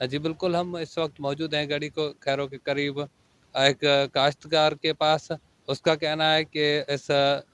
जी, बिल्कुल, हम इस वक़्त मौजूद हैं गढ़ी को खैरों के करीब एक काश्तकार के पास। उसका कहना है कि इस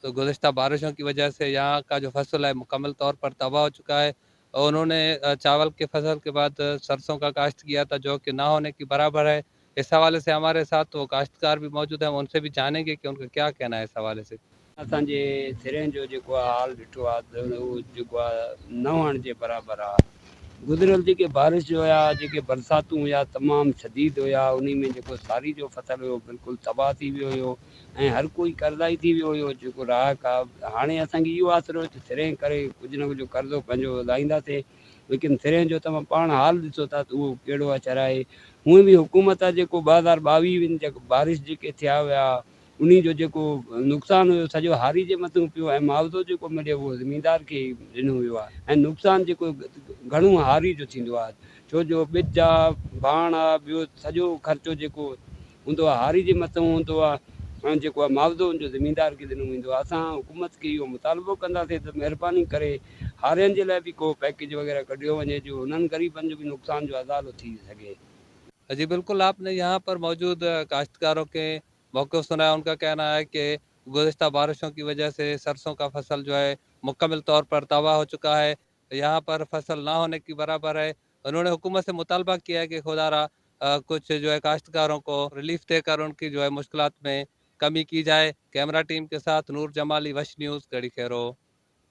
गुज़िश्ता बारिशों की वजह से यहाँ का जो फ़सल है मुकम्मल तौर पर तबाह हो चुका है। और उन्होंने चावल के फ़सल के बाद सरसों का काश्त किया था जो कि ना होने के बराबर है। इस हवाले से हमारे साथ वो काश्तकार भी मौजूद हैं, हम उनसे भी जानेंगे कि उनका क्या कहना है इस हवाले से। असांजे सिरें जो जेको आहे हाल ॾिठो आहे त उहो जेको आहे न हुअण जे बराबरि आहे। गुज़िरियल जेके बारिश हुया, जेके बरसातूं हुया तमामु शदीद हुया, उन में जेको सारी जो फ़सुलु हुयो बिल्कुलु तबाह थी वियो हुयो ऐं हर कोई कर्ज़ाई थी वियो हुयो जेको राहक आहे। हाणे असांखे इहो आसिरो त सिरें करे कुझु न कुझु कर्ज़ो पंहिंजो लाहींदासीं, लेकिन सिरें जो तव्हां पाण हाल ॾिसो था त उहो कहिड़ो आहे चराए। हूअं बि हुकूमत आहे जेको 2022 जेको बारिश जेके थिया हुया उन जो जेको नुक़सानु हुयो सॼो हारी जे मथां पियो ऐं मुआवज़ो जेको मिलियो उहो ज़मीनदार खे ॾिनो वियो आहे। ऐं नुक़सानु जेको घणो हारी जो थींदो आहे, छो जो ॿिज आहे, भाण आहे, ॿियो सॼो ख़र्चो जेको हूंदो आहे हारी जे मथां हूंदो आहे ऐं जेको आहे मुआवज़ो हुनजो ज़मीनदार खे ॾिनो वेंदो आहे। असां हुकूमत खे इहो मुतालबो कंदासीं त महिरबानी करे हारियुनि जे लाइ बि को पैकेज वग़ैरह कढियो वञे जो हुननि ग़रीबनि जो बि नुक़सान जो अज़ालो थी सघे। जी, बिल्कुल, आपने यहाँ पर मौजूद काश्तकारों के मौक़िफ़ सुना। उनका कहना है कि गुज़िश्ता बारिशों की वजह से सरसों का फ़सल जो है मुकम्मल तौर पर तबाह हो चुका है। यहाँ पर फ़सल ना होने की बराबर है। उन्होंने हुकूमत से मुतालबा किया है कि खुदारा कुछ जो है काश्तकारों को रिलीफ़ देकर उनकी जो है मुश्किलात में कमी की जाए। कैमरा टीम के साथ नूर जमाली, वश न्यूज़, गढ़ी खैरो।